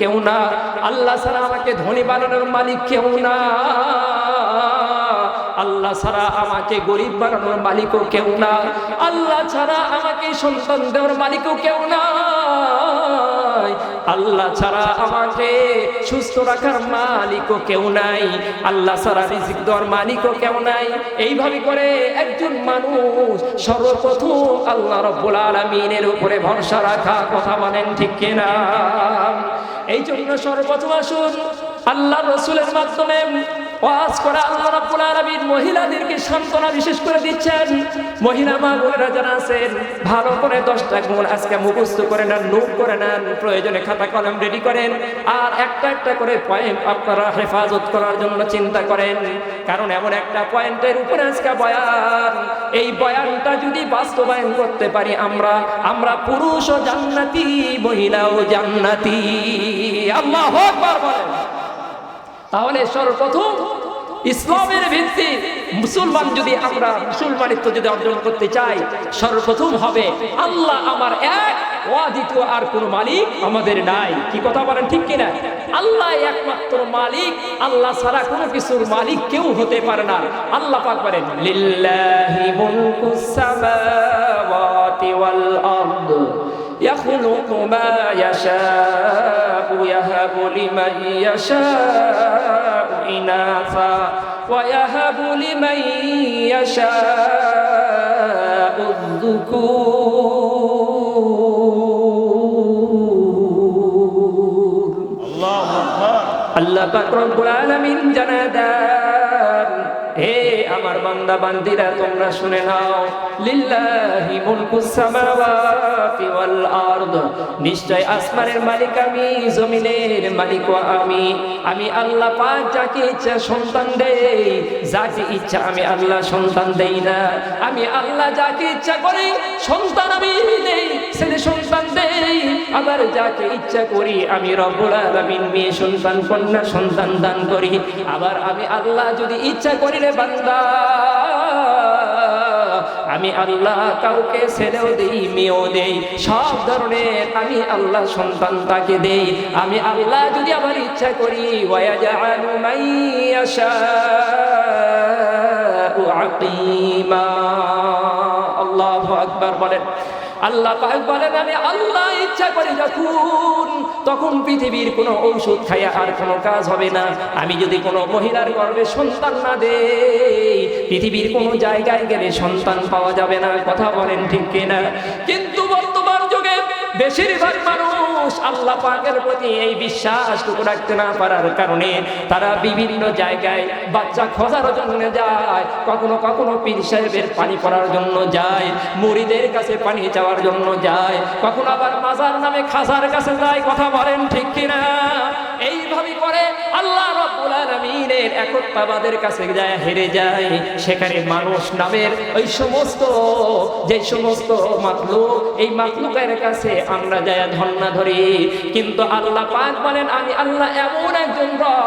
কেউ না। আল্লাহ ছাড়া আমাকে ধনী বানানোর মালিক কেউ না। আল্লাহ ছাড়া আমাকে গরিব বানানোর মালিকও কেউ না। আল্লাহ ছাড়া আমাকে সন্তান দেওয়ার মালিকও কেউ না। আল্লাহ ছাড়া আমাকে সুস্থ রাখার মালিকও কেউ নাই। আল্লাহ ছাড়া রিজিক দেওয়ার মালিকও কেউ নাই। এইভাবে করে একজন মানুষ সর্বপ্রথম আল্লাহ রাব্বুল আলামিনের উপরে ভরসা রাখা। কথা বলেন ঠিক কিনা? এই জন্য সর্বপ্রথম আসুন আল্লাহ রসুলের মাধ্যমে ওয়াজ করা। আল্লাহ রাব্বুল আলামিন মহিলাদেরকে সান্ত্বনা বিশেষ করে দিচ্ছেন। মহিলা মা বোনেরা যারা আছেন ভালো করে 10টা গুণ আজকে মুখস্থ করে নেন, নোট করে নেন, প্রয়োজনে খাতা কলম রেডি করেন, আর একটা একটা করে পয়েন্ট আপনারা হেফাজত করার জন্য চিন্তা করেন। কারণ এমন একটা পয়েন্টের উপরে আজকে বয়ান, এই বয়ানটা যদি বাস্তবায়ন করতে পারি আমরা পুরুষও জান্নাতি, মহিলাও জান্নাতি। আল্লাহু আকবার বলেন। তাহলে সর্বপ্রথম ইসলামের ভিত্তি মুসলমান যদি আমরা মুসলমানিত্ব যদি অর্জন করতে চাই, সর্বপ্রথম হবে আল্লাহ আমার এক, দ্বিতীয় আর কোনো মালিক আমাদের নাই। কি কথা বলেন ঠিক কিনা? আল্লাহ একমাত্র মালিক, আল্লাহ ছাড়া কোনো কিছুর মালিক কেউ হতে পারে না। আল্লাহ পাক বলেন লিল্লাহি মুলকুস সামাওয়াতি ওয়াল আরদ يخلق ما يشاء يهب لمن يشاء إناثا ويهب لمن يشاء الذكور الله أكبر الله পাক রব্বুল আলামিন জানায় দেন, হে আমার বান্দা বান্দিরা তোমরা শুনে নাও, লিল্লাহি মুলকুস সামাওয়াতি ওয়াল আরদ, নিশ্চয় আসমানের মালিক আমি, জমিনের মালিকও আমি আল্লাহ পাক যাকে ইচ্ছা সন্তান দেই, যাকে ইচ্ছা আমি আল্লাহ সন্তান দেই না। আমি আল্লাহ যাকে ইচ্ছা করি সন্তান আমি দেই, ছেলে সন্তান দেই, আবার যাকে ইচ্ছা করি আমি রব্বুল আলামিন মেয়ে সন্তান কন্যা সন্তান দান করি। আবার আমি আল্লাহ যদি ইচ্ছা করি রে বান্দা, আমি আল্লাহ কাউকে ছেলেও দেই মেয়েও দেই, সব ধরনের আমি আল্লাহ সন্তান তাকে দেই। আমি আল্লাহ যদি আবার ইচ্ছা করি ওয়ায়াজআলু মান ইয়াশাউ আকিমা। আল্লাহু আকবার বলেন। আল্লাহ পাক বলেন আমি আল্লাহ ইচ্ছা করি যখন, তখন পৃথিবীর কোনো ঔষধ খাইয়া আর কোনো কাজ হবে না। আমি যদি কোনো মহিলার গর্ভে সন্তান না দেই, পৃথিবীর কোনো জায়গায় গেলে সন্তান পাওয়া যাবে না। কথা বলেন ঠিক কিনা? কিন্তু বর্তমান যুগে বেশিরভাগ মানুষ আল্লাহ পাকের প্রতি এই বিশ্বাসটুকু রাখতে না পারার কারণে তারা বিভিন্ন জায়গায় বাচ্চা খোঁজার জন্য যায়, কখনো কখনো পীর সাহেবের পানি পড়ার জন্য যায়, মুরিদের কাছে পানি চাওয়ার জন্য যায়, কখনো আবার মাজার নামে খাজার কাছে যায়। কথা বলেন ঠিক কিনা? এইভাবে করে আল্লাহ রাব্বুল আলামিনের একত্ববাদের কাছে যায়, হেরে যায়। সেখানে মানুষ নামের ওই সমস্ত যে সমস্ত মাখলুক, এই মাখলুকের কাছে আমরা যায় ধন্না ধরি। কিন্তু আল্লাহ পাক বলেন আমি আল্লাহ এমন একজন রব,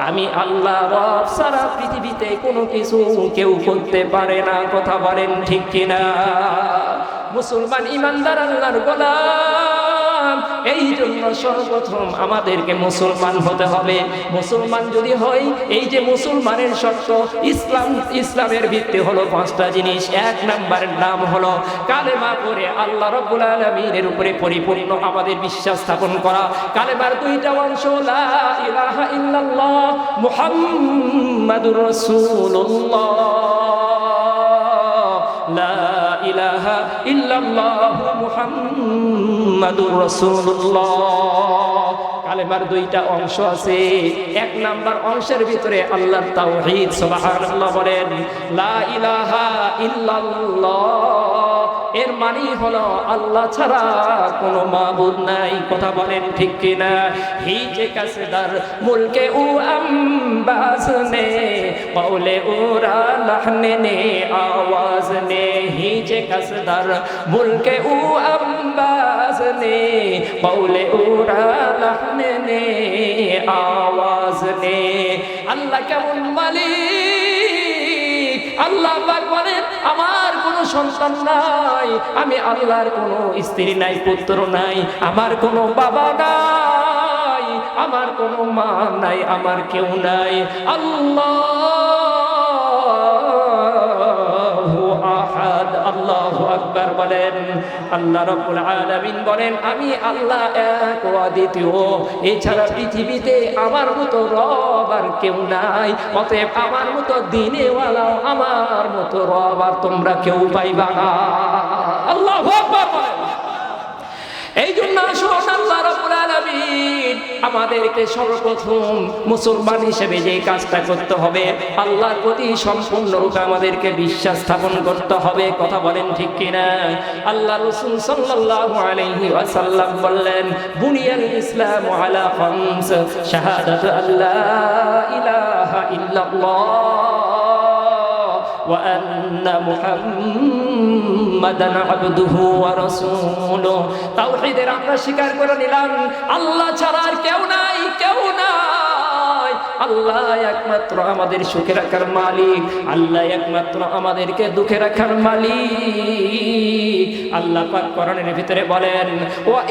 আমি আল্লাহ রব সারা পৃথিবীতে কোনো কিছু কেউ করতে পারে না। কথা বলেন ঠিক কিনা? মুসলমান ইমানদার আল্লাহর গোলাম, এই জন্য সর্বপ্রথম আমাদেরকে মুসলমান হতে হবে। মুসলমান যদি হই, এই যে মুসলমানের শর্ত, ইসলামের ভিত্তি হলো 5টা জিনিস। 1 নম্বরের নাম হলো কালেমা পড়ে আল্লাহ রাব্বুল আলামিনের উপরে পরিপূর্ণ আমাদের বিশ্বাস স্থাপন করা। কালেমার 2টা অংশ, লা ইলাহা ইল্লাল্লাহ মুহাম্মাদুর রাসূলুল্লাহ, লা ইলাহা ইল্লাল্লাহ মুহাম্মাদুর রাসূলুল্লাহ। কালেমার 2টা অংশ আছে। 1 নাম্বার অংশের ভিতরে আল্লাহর তাওহীদ, সুবহানাল্লাহ বলেন, লা ইলাহা ইল্লাল্লাহ এর মানে হলো আল্লাহ ছাড়া কোনো মাবুদ নাই। কথা বলেন ঠিক কিনা? হিজে কাসদার মুলকে ও আম্বাজ নে কওলে ওরা লাহনে নে আওয়াজ নে, হিজে কাসদার মুলকে ও আম্বাজ নে কওলে ওরা লাহনে নে আওয়াজ নে। আল্লাহ কেমন মালিক, আল্লাহ পাক বলেন আমার কোনো সন্তান নাই, আমি আল্লাহর কোনো স্ত্রী নাই, পুত্র নাই, আমার কোনো বাবা নাই, আমার কোনো মা নাই, আমার কেউ নাই। আল্লাহু আহাদ, আল্লাহু আকবার বলেন। আল্লাহ রাব্বুল আলামিন বলেন আমি আল্লাহ এক ও অদ্বিতীয়, এছাড়া পৃথিবীতে আমার মতো রব আর কেউ নাই, অতএব আমার মতো দিনেওয়ালা, আমার মতো রব আর তোমরা কেউ পাইবা না। আল্লাহু আকবার বলেন। এই জন্য আসুন আল্লাহ রাব্বুল আলামিন আমাদেরকে সর্বপ্রথম মুসলমান হিসেবে যে কাজটা করতে হবে, আল্লাহর প্রতি সম্পূর্ণরূপে আমাদেরকে বিশ্বাস স্থাপন করতে হবে। কথা বলেন ঠিক কিনা? আল্লাহ রাসূল সাল্লাল্লাহু আলাইহি ওয়াসাল্লাম বললেন বুনিয়াল ইসলামু আলা খামস, শাহাদাতু আল্লা ইলাহা ইল্লাল্লাহ ওয়া আন্না মুহাম্মাদান আবদুহু ওয়া রাসূলুহু। তাওহীদের আমরা স্বীকার করে নিলাম আল্লাহ ছাড়া আর কেউ নাই, কেউ নাই। আল্লাহ একমাত্র আমাদের সুখে রাখার মালিক, আল্লাহ একমাত্র আমাদেরকে দুঃখে রাখার মালিক। আল্লাহ পাক কোরআনের ভিতরে বলেন ওয়া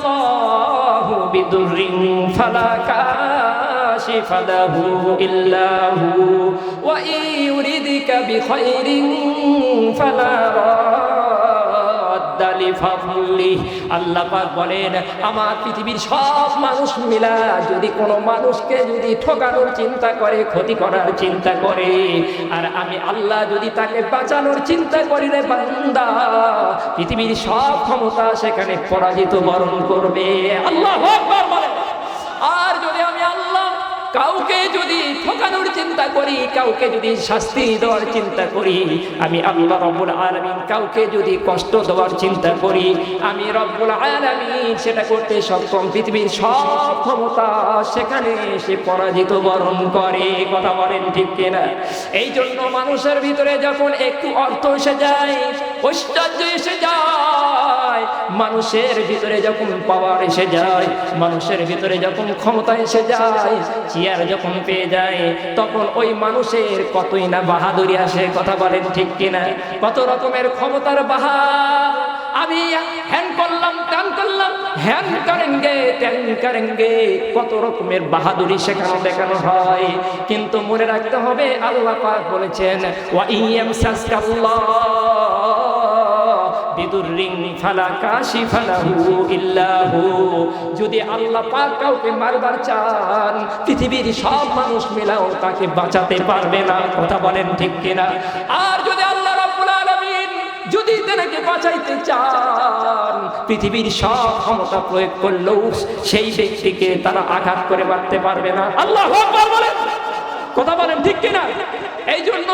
ইয়ামসাসকাল্লাহু বিদুররিন ফালা কাশিফা লাহু ইল্লা হু ওয়া ইউরিদকা বিখাইরিন ফালা রাদ্দা লিফাদলিহি। আল্লাহ পাক বলেন আমার পৃথিবীর সব মানুষ মিলা যদি কোনো মানুষকে যদি ঠকানোর চিন্তা করে, ক্ষতি করার চিন্তা করে, আর আমি আল্লাহ যদি তাকে বাঁচানোর চিন্তা করি রে বান্দা, পৃথিবীর সব ক্ষমতা সেখানে পরাজিত বরণ করবে। আল্লাহু আকবার বলেন। আর যদি আমি আল্লাহ কাউকে যদি ঠকানোর চিন্তা করি, কাউকে যদি শাস্তি দেওয়ার চিন্তা করি, আমি আল্লাহ রব্বুল আলামিন কাউকে যদি কষ্ট দেওয়ার চিন্তা করি, আমি রব্বুল আলামিন সেটা করতে সক্ষম। পৃথিবীর সব ক্ষমতা সেখানে সে পরাজিত বরণ করে। কথা বলেন ঠিক কিনা? এই জন্য মানুষের ভিতরে যখন একটু অর্থ এসে যায়, ঐশ্বর্য এসে যায়, মানুষের ভিতরে যখন পাওয়ার এসে যায়, মানুষের ভিতরে যখন ক্ষমতা এসে যায়, চেয়ার যখন পেয়ে যায়, তখন ওই মানুষের কতই না বাহাদুরি আসে। কথা বলেন ঠিক কিনা? কত রকমের ক্ষমতার বাহার, আমি হ্যান করলাম, ত্যান করলাম, হ্যান করেঙ্গে ত্যান করেঙ্গে, কত রকমের বাহাদুরি সেখানে দেখানো হয়। কিন্তু মনে রাখতে হবে আল্লাহ পাক বলেছেন ওয়া ইয়ামসাসকাল্লাহু বিদুররিন ফালা কাশিফা লাহু ইল্লা হু। যদি আল্লাহ পাক কাউকে মারবার চান, পৃথিবীর সব মানুষ মিলাও তাকে বাঁচাতে পারবে না। কথা বলেন ঠিক কিনা? আর যদি আল্লাহ রাব্বুল আলামিন যদি তাকে বাঁচাইতে চান, পৃথিবীর সব ক্ষমতা প্রয়োগ করলেও সেই ব্যক্তিকে তারা আঘাত করে মারতে পারবে না। আল্লাহু আকবার বলেন। কথা বলেন ঠিক কিনা? এই জন্য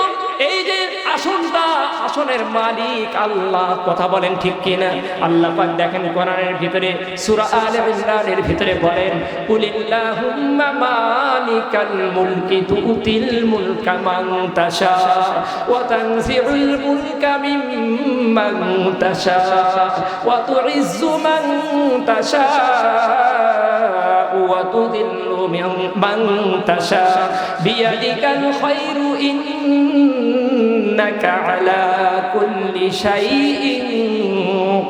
এই যে আসনটা, আসনের মালিক আল্লাহ। কথা বলেন ঠিক কিনা? আল্লাহ পাক দেখেন কোরআনের ভিতরে সূরা আলে ইমরানের ভিতরে বলেন কুলিল্লাহুম্মা মালিকাল মুলকি তুতিল মুলকা মান তাশা ওয়া তানজিউল মুলকা মিম্মান তাশা ওয়া তুইজ্জু মান তাশা ওয়া তুযিল্লু মান তাশা বিয়াদিকাল খায়রু ইন্নাকা আলা কুল্লি শাইইন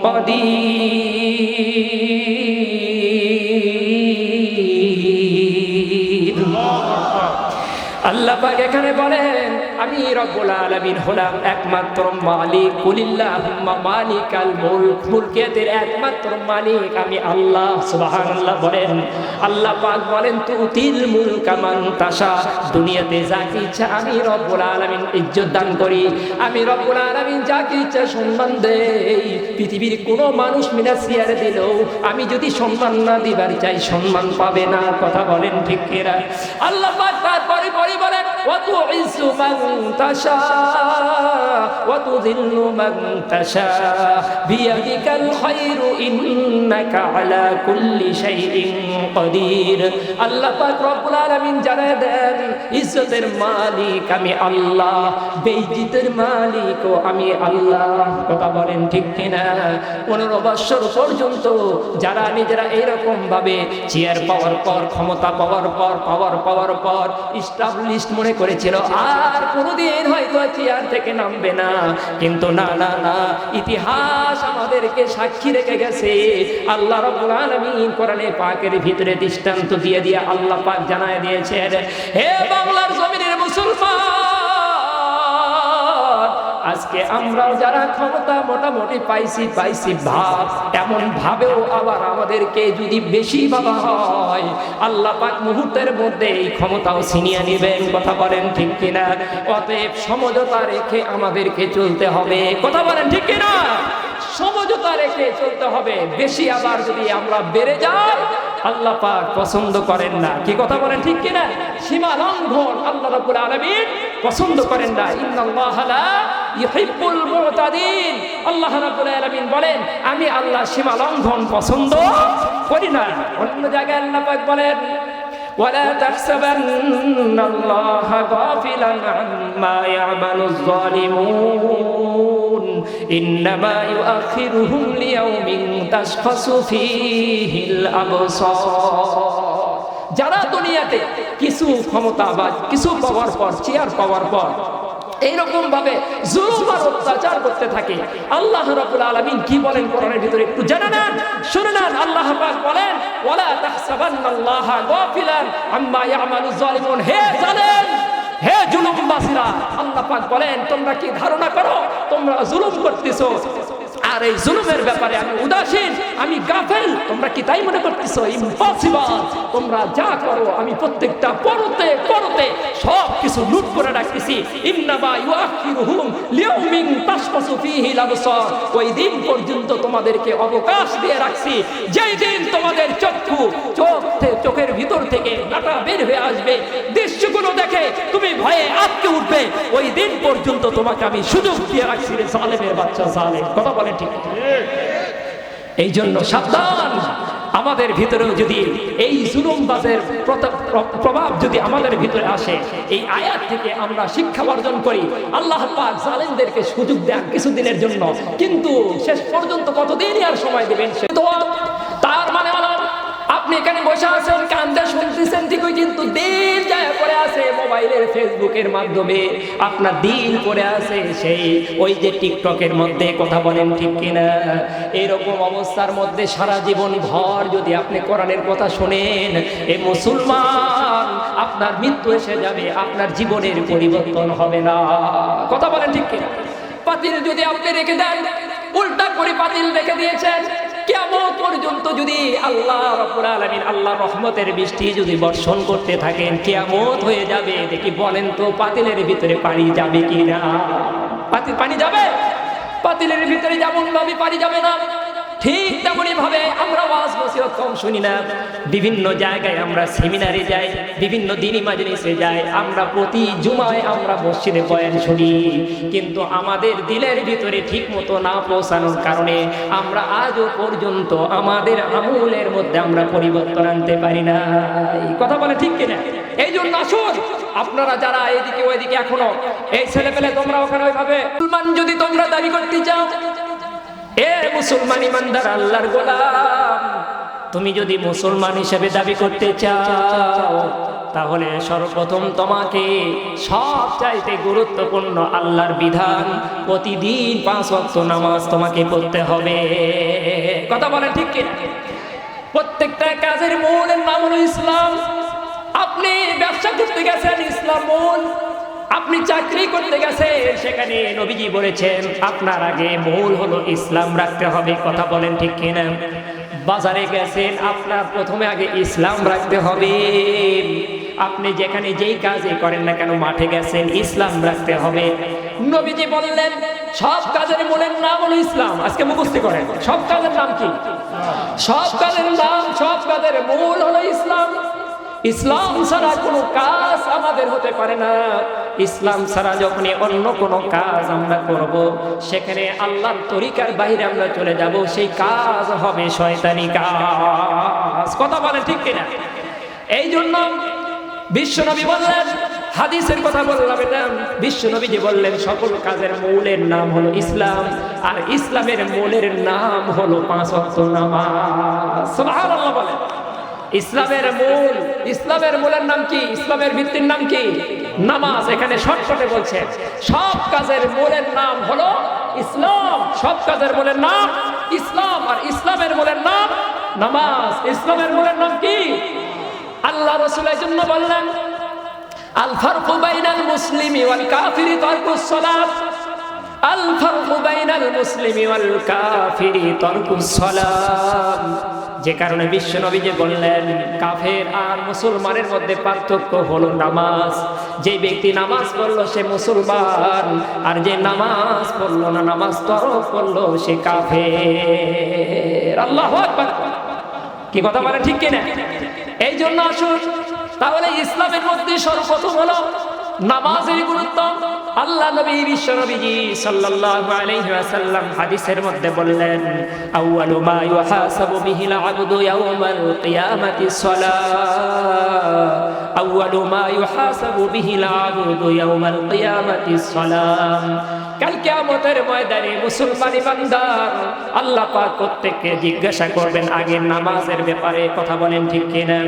কাদির। আল্লাহ পাক এখানে বলেন আমি রব্বুল আলামিন হলাম একমাত্র মালিক। কুলিল্লাহুম্মা মালিকাল মুলক, মুলকিয়াতের একমাত্র মালিক আমি আল্লাহ। সুবহানাল্লাহ বলেন। আল্লাহ পাক বলেন তুতিল মুলকা মান তাশা, দুনিয়াতে যাকে ইচ্ছা আমি রব্বুল আলামিন ইজ্জত দান করি, আমি রব্বুল আলামিন যাকে ইচ্ছা সম্মান দেই। পৃথিবীর কোনো মানুষ মিনা চেয়ার দিলেও আমি যদি সম্মান না দিবার চাই, সম্মান পাবে না। কথা বলেন ঠিক কিনা? আল্লাহ পাক তারপরে বলেন ওয়া তুইজ্জু মান তাশা ওয়া তুযিল্লু মান তাশা বিয়াদিকাল খায়রু ইন্নাকা আলা কুল্লি শাইইন কাদির। আল্লাহ পাক রব্বুল আলামিন জানায় দেন, ইজ্জতের মালিক আমি আল্লাহ, বেইজ্জতের মালিকও আমি আল্লাহ। কথা বলেন ঠিক কিনা? 15 বছর পর্যন্ত যারা নিজেরা এইরকম ভাবে চেয়ার পাওয়ার পর, ক্ষমতা পাওয়ার পর ইস্টাবলিশড মনে করেছিল আর কোনোদিন হয়তো চেয়ার থেকে নামবে না, কিন্তু না, ইতিহাস আমাদেরকে সাক্ষী রেখে গেছে। আল্লাহ রাব্বুল আলামিন কোরআনে পাকের ভিতরে দৃষ্টান্ত দিয়ে আল্লাহ পাক জানায় দিয়েছেন, হে বাংলার জমিনের মুসলমান, আজকে আমরাও যারা ক্ষমতা মোটামুটি পাইছি ভাব, এমন ভাবেও আবার আমাদেরকে যদি বেশি ভাবা হয়, আল্লাহ পাক মুহূর্তের মধ্যে এই ক্ষমতাও ছিনিয়ে নেবেন। কথা বলেন ঠিক কিনা? অতএব সমঝোতা রেখে আমাদেরকে চলতে হবে। কথা বলেন ঠিক কিনা? সমঝোতা রেখে চলতে হবে। বেশি আবার যদি আমরা বেড়ে যাই, আল্লাহ পাক পছন্দ করেন না। কি কথা বলেন ঠিক কিনা? সীমা লঙ্ঘন আল্লাহ রাব্বুল আলামিন পছন্দ করেন না। ইন্নাল্লাহা লা ইউহিব্বুল মুতাদিন। আল্লাহ রাব্বুল আলামিন বলেন, আমি আল্লাহ সীমা লঙ্ঘন পছন্দ করি না। অন্য জায়গায় আল্লাহ পাক বলেন, ওয়ালা তাহসাবান্নাল্লাহা গাফিলান আম্মা ইয়ামালুয যালিমুন ইন্নামা ইউআখিরুহুম লিয়াউমিন তাশখাসু ফীহিল আবসার। যারা দুনিয়াতে কিছু ক্ষমতা বা কিছু পাওয়ার পর, চেয়ার পাওয়ার পর এইরকম ভাবে জুলুম আর অত্যাচার করতে থাকে, আল্লাহ রাব্বুল আলামিন কি বলেন কোরআনের ভিতরে একটু জেনে নেন, শুনে নেন। আল্লাহ পাক বলেন, ওয়ালা তাহসাবান্নাল্লাহা গাফিলান আম্মা ইয়ামালুয যালিমুন। হে জালেম, হে জুলুমবাসীরা, আল্লাহ পাক বলেন, তোমরা কি ধারণা করো তোমরা জুলুম করতেছো, আর এই জুলুমের ব্যাপারে আমি উদাসীন, আমি গাফেল? তোমরা কি তাই মনে করতেছো? ইম্পসিবল। তোমরা যা করো আমি প্রত্যেকটা পরতে সব কিছু লুট করে রাখতেছি। ইন্নামা ইউআখিরুহুম লিয়াউমিন তাশখাসু ফীহিল আবসার। ওই দিন পর্যন্ত তোমাদেরকে অবকাশ দিয়ে রাখছি, যেই দিন তোমাদের চোখের ভিতর থেকে ডাটা বের হয়ে আসবে, দৃশ্যগুলো দেখে তুমি ভয়ে আটকে উঠবে। ওই দিন পর্যন্ত তোমাকে আমি সুযোগ দিয়ে রাখছি রে জালেমের বাচ্চা, জালেম। কথা বলেন ঠিক? এই জন্য সাবধান। আমাদের ভিতরেও যদি এই জুলুমবাজের প্রভাব যদি আমাদের ভিতরে আসে, এই আয়াত থেকে আমরা শিক্ষা অর্জন করি। আল্লাহ পাক জালেমদেরকে সুযোগ দেন কিছুদিনের জন্য, কিন্তু শেষ পর্যন্ত কতদিনই আর সময় দেবেন? সে তো তার মানে হলো আপনি এখানে বসে আছেন, কান্দে শুনতেছেন ঠিকই, কিন্তু দিন যায় পড়ে আছে মোবাইলের, ফেসবুকের মাধ্যমে আপনার দিন পড়ে আছে সেই ওই যে টিকটকের মধ্যে। কথা বলেন ঠিক কিনা? এরকম অবস্থার মধ্যে সারা জীবন ভর যদি আপনি কোরআনের কথা শোনেন, এ মুসলমান, আপনার মৃত্যু এসে যাবে, আপনার জীবনের পরিবর্তন হবে না। কথা বলেন ঠিক কিনা? পাতিল যদি আপনি রেখে দেন, উল্টা করে পাতিল রেখে দিয়েছেন, কিয়ামত পর্যন্ত যদি আল্লাহ রাব্বুল আলামিন আল্লাহর রহমতের বৃষ্টি যদি বর্ষণ করতে থাকেন, কিয়ামত হয়ে যাবে। দেখি বলেন তো, পাতিলের ভিতরে পানি যাবে কিনা? পানি যাবে? পাতিলের ভিতরে যেমন ভাবে পানি যাবে না, ঠিক তেমনি ভাবে আমরা ওয়াজ নসিহত কম শুনি না। বিভিন্ন জায়গায় আমরা সেমিনারে যাই, বিভিন্ন দিনী মাজলিসে যাই, আমরা প্রতি জুমায় আমরা মসজিদে বয়ান শুনি, কিন্তু আমাদের দিলের ভিতরে ঠিক মতো না পৌঁছানোর কারণে আমরা আজও পর্যন্ত আমাদের আমলের মধ্যে আমরা পরিবর্তন আনতে পারি না। কথা বলে ঠিক কিনা? এই জন্য আসুন, আপনারা যারা এইদিকে ওইদিকে এখনো এই ছেলেপেলে, তোমরা ওখানে ওইভাবে মুসলমান যদি তোমরা দাবি করতে চাও, এ মুসলমান ইমানদার আল্লাহর গোলাম, তুমি যদি মুসলমান হিসেবে দাবি করতে চাও, তাহলে সর্বপ্রথম তোমাকে সবচাইতে গুরুত্বপূর্ণ আল্লাহর বিধান, প্রতিদিন 5 ওয়াক্ত নামাজ তোমাকে পড়তে হবে। কথা বলেন ঠিক কিনা? প্রত্যেকটা কাজের মূলের নাম হলো ইসলাম। আপনি ব্যবসা করতে গেছেন, ইসলাম মূল। আপনি চাকরি করতে গেছেন, সেখানে নবীজি বলেছেন আপনার আগে মূল হলো ইসলাম রাখতে হবে। কথা বলেন ঠিক কিনা? বাজারে গেছেন, আপনার প্রথমে আগে ইসলাম রাখতে হবে। আপনি যেখানে যেই কাজই করেন না কেন, মাঠে গেছেন, ইসলাম রাখতে হবে। নবীজি বললেন সব কাজের মূলের নাম হলো ইসলাম। আজকে মুখস্থ করেন, সব কাজের নাম কি? সব কাজের নাম, সব কাজের মূল হলো ইসলাম। ইসলাম ছাড়া কোনো কাজ আমাদের হতে পারে না। ইসলাম ছাড়া যখনই অন্য কোনো কাজ আমরা করব, সেখানে আল্লাহর তরিকার বাইরে আমরা চলে যাব, সেই কাজ হবে শয়তানি কাজ। কথা বলে ঠিক কিনা? এই জন্য বিশ্বনবী বললেন, হাদিসের কথা বললাম এটা, বিশ্বনবী যে বললেন সকল কাজের মূলের নাম হলো ইসলাম, আর ইসলামের মূলের নাম হলো 5 ওয়াক্ত নামাজ। সুবহানাল্লাহ বলেন। ইসলামের মূলের নাম কি? ইসলামের ভিত্তির নাম কি? নামাজ। এখানে শর্টকাটে বলছে সব কাজের মূলের নাম হলো ইসলাম। সব কাজের মূলের নাম ইসলাম, আর ইসলামের মূলের নাম নামাজ। ইসলামের মূলের নাম কি? আল্লাহ রাসূল এই জন্য বললেন, আল ফারকু বাইনাল মুসলিমি ওয়াল কাফিরি তারকুস সালাত। আল ফারকু বাইনাল মুসলিমি ওয়াল কাফিরি তারকুস সালাত। যে কারণে বিশ্বনবী যে বললেন, কাফের আর মুসলমানের মধ্যে পার্থক্য হলো নামাজ। যে ব্যক্তি নামাজ পড়লো সে মুসলমান, আর যে নামাজ পড়লো না, নামাজ তরক করলো, সে কাফের। আল্লাহু আকবার। কি কথা বলে ঠিক কিনা? এই জন্য আসুন তাহলে ইসলামের মধ্যে সর্বপ্রথম হলো নামাজের গুরুত্ব। আল্লাহ নবী বিশ্ব নবীজি সাল্লাল্লাহু আলাইহি ওয়াসাল্লাম হাদিসের মধ্যে বললেন, আউয়ালু মা ইউহাসাবু বিহিল আবদু ইয়াওমাল কিয়ামাতিস সালাহ। আউয়ালু মা ইউহাসাবু বিহিল আবদু ইয়াওমাল কিয়ামাতিস সালাহ। কাল কিয়ামতের ময়দানে মুসলমানি বান্দার আল্লাহ পাক প্রত্যেককে জিজ্ঞাসা করবেন আগে নামাজের ব্যাপারে। কথা বলেন ঠিক কিনা?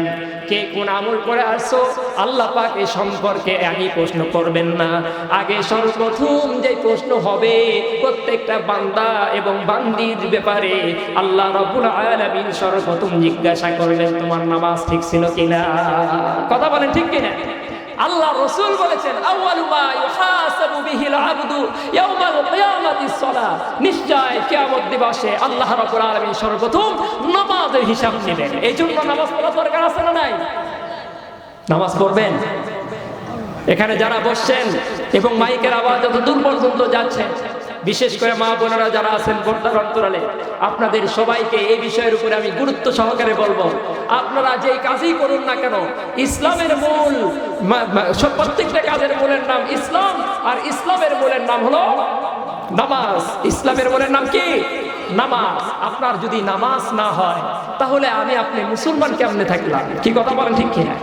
কে কোন আমল করে আসছো, আল্লাহ পাক এই সম্পর্কে আমি প্রশ্ন করবেন না। আগে সর্বপ্রথম যে প্রশ্ন হবে প্রত্যেকটা বান্দা এবং বান্দির ব্যাপারে আল্লাহ রাব্বুল আলামিন সর্বপ্রথম জিজ্ঞাসা করবেন তোমার নামাজ ঠিক ছিল কিনা। কথা বলেন ঠিক কিনা? আল্লাহ রাসূল বলেছেন, আউয়ালু মা ইউহাসাবু বিহিল আবদু ইয়াওমাল কিয়ামাতিস সালাহ। নিশ্চয় কিয়ামত দিবসে আল্লাহ রাব্বুল আলামিন সর্বপ্রথম নামাজের হিসাব নেবেন। এই জন্য নামাজ পড়া দরকার আছে না নাই? নামাজ পড়বেন। এখানে যারা বসছেন এবং মাইকের আওয়াজ যত দূর পর্যন্ত যাচ্ছে, বিশেষ করে মা বোনেরা যারা আছেন পর্দার অন্তরালে, আপনাদের সবাইকে এই বিষয়ের উপরে আমি গুরুত্ব সহকারে বলবো। আপনারা যেই কাজই করুন না কেন, ইসলামের মূল, প্রত্যেকটা কাজের মূলের নাম ইসলাম, আর ইসলামের মূলের নাম হলো নামাজ। ইসলামের মূলের নাম কি? নামাজ। আপনার যদি নামাজ না হয় তাহলে আপনি মুসলমান কেমনে থাকলাম? কি কথা বলেন ঠিক কিনা?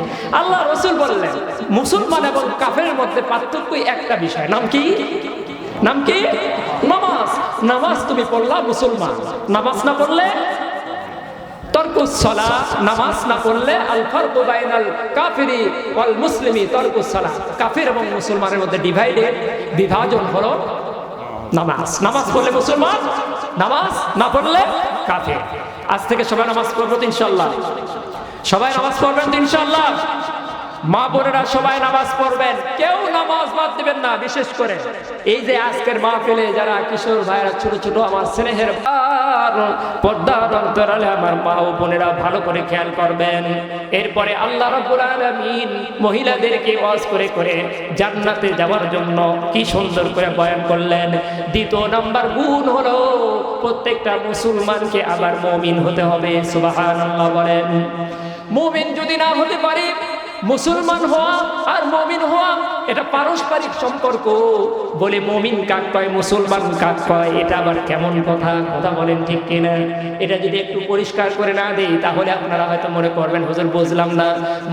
আল্লাহ রাসূল বললেন, মুসলমান এবং কাফেরের মধ্যে পার্থক্যই একটা বিষয়। নাম কি? নাম কি? নামাজ। নামাজ তুমি পড়লা মুসলমান, নামাজ না পড়লে তারকুস সালাহ। নামাজ না পড়লে আল ফারকু বাইনাল কাফিরি ওয়াল মুসলিমি তারকুস সালাহ। কাফির এবং মুসলমানের মধ্যে বিভাজন হলো নামাজ। নামাজ পড়লে মুসলমান, নামাজ না পড়লে কাফের। আজ থেকে সবাই নামাজ পড়বো তো ইনশাআল্লাহ? সবাই নামাজ পড়বেন তো ইনশাআল্লাহ? মা বোনেরা সবাই নামাজ পড়বেন, কেউ নামাজ বাদ দিবেন না। বিশেষ করে এই যে আজকের মাহফিলে যারা কিশোর ভাইরা, ছোট ছোট আমার স্নেহের পর্দার অন্তরালে আমার মা ও বোনেরা ভালো করে খেয়াল করবেন। এরপরে আল্লাহ রাব্বুল আলামিন মহিলাদেরকে ওয়াজ করে করে জান্নাতে যাওয়ার জন্য কি সুন্দর করে বয়ান করলেন। দ্বিতীয় নাম্বার গুণ হলো প্রত্যেকটা মুসলমানকে আবার মুমিন হতে হবে। সুবহানাল্লাহ বলেন। মুমিন যদি না হতে পারি, মুসলমান হওয়া আর মুমিন হওয়া এটা পারস্পরিক সম্পর্ক। বলে মুমিন কাক কয়, মুসলমান কাক কয়, এটা আবার কেমন কথা? কথা বলেন ঠিক কিনা? এটা যদি একটু পরিষ্কার করে না দেই তাহলে আপনারা হয়তো মনে করবেন হুজুর বুঝলাম না।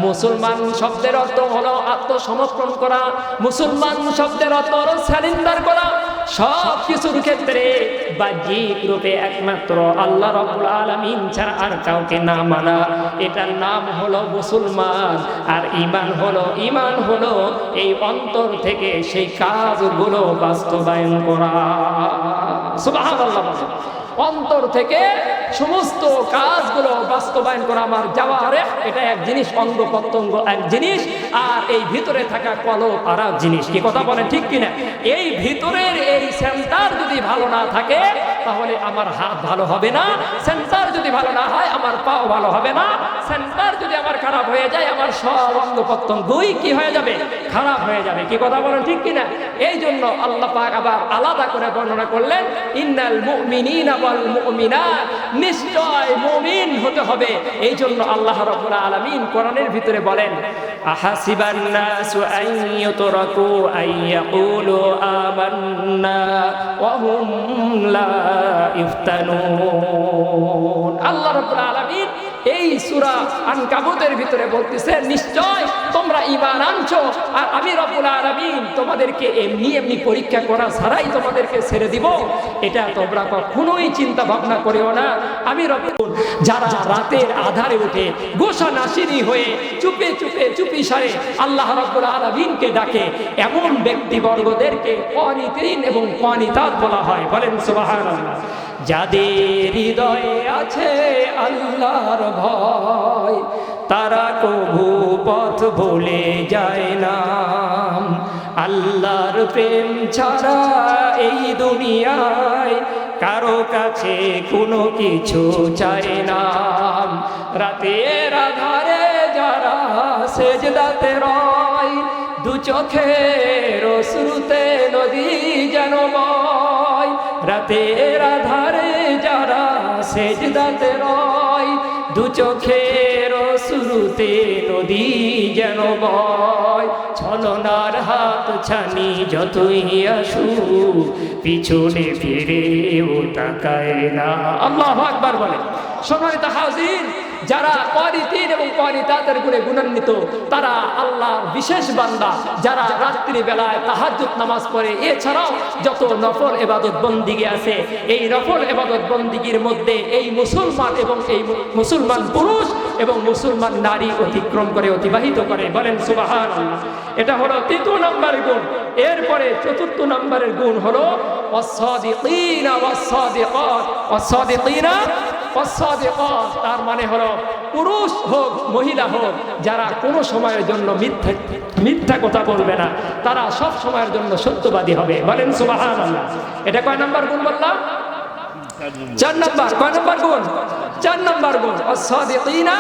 মুসলমান শব্দের অর্থ হলো আত্মসমর্পণ করা। মুসলমান শব্দের অর্থ হলো সারেন্ডার করা। সব কিছুর ক্ষেত্রে বাহ্যিক রূপে একমাত্র আল্লাহ রাব্বুল আলামিন ছাড়া আর কাউকে না মানা, এটার নাম হলো মুসলমান। আর ঈমান হলো এই অন্তর থেকে সেই কাজগুলো বাস্তবায়ন করা। সুবহানাল্লাহ। অন্তর থেকে সমস্ত কাজগুলো বাস্তবায়ন করা। আমার জাওয়ারিহ এটা এক জিনিস, অঙ্গ প্রত্যঙ্গ এক জিনিস, আর এই ভিতরে থাকা কলব আর এক জিনিস। কি কথা বলেন ঠিক কিনা? এই ভিতরের এই সেন্টার যদি ভালো না থাকে তাহলে আমার হাত ভালো হবে না। সেন্টার যদি ভালো না হয় আমার পাও ভালো হবে না। সেন্টার যদি আমার খারাপ হয়ে যায় আমার সব অঙ্গ প্রত্যঙ্গই কি হয়ে যাবে? খারাপ হয়ে যাবে। কি কথা বলেন ঠিক কিনা? এই জন্য আল্লাহ পাক আবার আলাদা করে বর্ণনা করলেন, ইন্নাল মুমিনিনা ওয়াল মুমিনাত নিশ্চয় মুমিন হতে হবে। এই জন্য আল্লাহ রাব্বুল আলামিন কোরআনের ভিতরে বলেন, আহাসিবান নাসু আন ইউতরাকু আন ইয়াকুলু আমান্না ওয়া হুম লা ইফতানুন। আল্লাহ রাব্বুল আলামিন এই সূরা আনকাবুতের ভিতরে বলতেছে, নিশ্চয় তোমরা ঈমান আনছো আর আমি রব্বুল আলামিন তোমাদেরকে এমনি এমনি পরীক্ষা করা ছাড়াই তোমাদেরকে ছেড়ে দিব, এটা তোমরা কখনোই চিন্তা ভাবনা করিও না। আমি রব্বুল, যারা রাতের আধারে উঠে গোসা নাসিনী হয়ে চুপে চুপে চুপি সারে আল্লাহ রব্বুল আলামিনকে ডাকে, এমন ব্যক্তিবর্গদেরকে ক্বানিতিন এবং ক্বানিতাত বলা হয়। বলেন সুবহানাল্লাহ। যাদের হৃদয়ে আছে আল্লাহর ভয়, তারা কভু পথ ভুলে যায় না। আল্লাহর প্রেম ছাড়া এই দুনিয়ায় কারো কাছে কোনো কিছু চায় না। রাতের আধারে যারা সেজদাতে রয়, দু চোখের অশ্রুতে নদী যেন বয়। রাতের আধারে যারা সেজদাতে রয়, দু চোখের অশ্রুতে নদী যেন বয়। ছলনার হাত ছানি যতই আসুক, পিছনে ফিরেও তাকায় না। আল্লাহু আকবার বলে। সম্মানিত হাজির, যারা ক্বানিতিন এবং ক্বানিতাতের গুণে গুণান্বিত, তারা আল্লাহর বিশেষ বান্দা, যারা রাত্রি বেলায় তাহাজ্জুদ নামাজ পড়ে। এছাড়াও যত নফল ইবাদত বন্দিগি আছে, এই নফল ইবাদত বন্দিগির মধ্যে এই মুসলমান এবং এই মুসলমান পুরুষ এবং মুসলমান নারী অতিক্রম করে, অতিবাহিত করে। বলেন সুবহানাল্লাহ। এটা হলো তৃতীয় নম্বরের গুণ। এরপরে চতুর্থ নম্বরের গুণ হলো ওয়াস-সাদিকিনা ওয়াস-সাদিকাত। ওয়াস-সাদিকিনা ওয়াস-সাদিকাত, তার মানে হলো পুরুষ হোক মহিলা হোক, যারা কোনো সময়ের জন্য মিথ্যা কথা বলবে না, তারা সব সময়ের জন্য সত্যবাদী হবে। বলেন সুবহানাল্লাহ। এটা কয় নম্বর গুণ বললাম? 4 নম্বর। কয় নম্বর গুণ? 4 নম্বর গুণ। ওয়াস-সাদিকিনা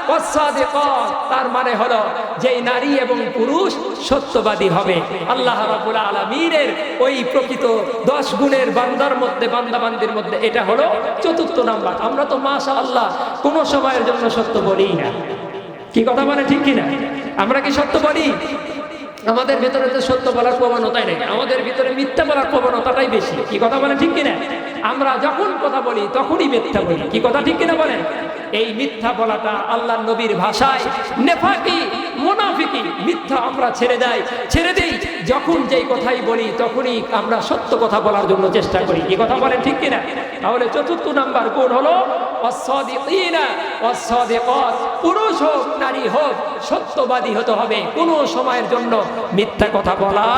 ওয়াস-সাদিকাত, তার মানে হলো যে নারী এবং পুরুষ সত্যবাদী হবে। আল্লাহ রাব্বুল আলামিনের ওই প্রকৃত 10 গুণের বান্দার মধ্যে, বান্দাবান্দির মধ্যে এটা হলো চতুর্থ নাম্বার। আমরা তো মাশাআল্লাহ কোনো সময়ের জন্য সত্য বলি না। কি কথা বলে ঠিক কিনা? আমরা কি সত্য বলি? আমাদের ভিতরে তো সত্য বলার প্রবণতাই নেই, আমাদের ভিতরে মিথ্যা বলার প্রবণতাটাই বেশি। কি কথা বলে ঠিক কিনা? আমরা যখন কথা বলি তখনই মিথ্যা বলি। কি কথা ঠিক কিনা বলেন? এই মিথ্যা বলাটা আল্লাহর নবীর ভাষায় নেফাকি, মুনাফিকি। মিথ্যা আমরা ছেড়ে দেই। যখন যেই কথাই বলি তখনই আমরা সত্য কথা বলার জন্য চেষ্টা করি। কি কথা বলেন ঠিক কিনা? তাহলে চতুর্থ নাম্বার গুণ হলো ওয়াস-সাদিকিনা ওয়াস-সাদিকাত। পুরুষ হোক নারী হোক সত্যবাদী হতে হবে, কোনো সময়ের জন্য মিথ্যা কথা বলা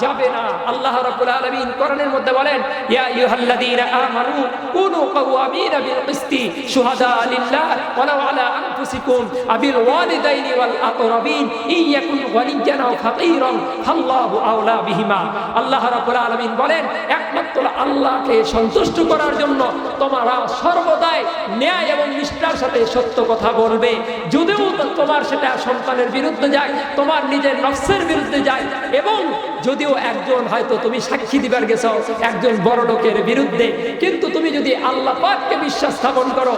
যাবে না। আল্লাহ রাব্বুল আলামিন কোরআনের মধ্যে বলেন, ইয়া আইয়ুহাল্লাযীনা আমানু কুনু কাওয়ামিনা বিল কিসতি শুহাদা লিল্লাহ ওয়ালাউ আলা আনফুসিকুম আবিল ওয়ালিদাইনি ওয়াল আকরাবিন ইয়াকুন ওয়ালিয়ান আও ফাকীরান ফাল্লাহু আওলা বিহিমা। আল্লাহ রাব্বুল আলামিন বলেন, একমাত্র আল্লাহকে সন্তুষ্ট করার জন্য তোমরা সর্বদাই ন্যায় এবং নিষ্ঠার সাথে সত্য কথা বলবে। যদিও তোমার সেটা সন্তানের বিরুদ্ধে যায়, তোমার নিজের নফসের বিরুদ্ধে যায়, এবং যদিও একজন হয়তো তুমি সাক্ষী দিবার গেছো একজন বড় লোকের বিরুদ্ধে, কিন্তু তুমি যদি আল্লাহ পাককে বিশ্বাস স্থাপন করো,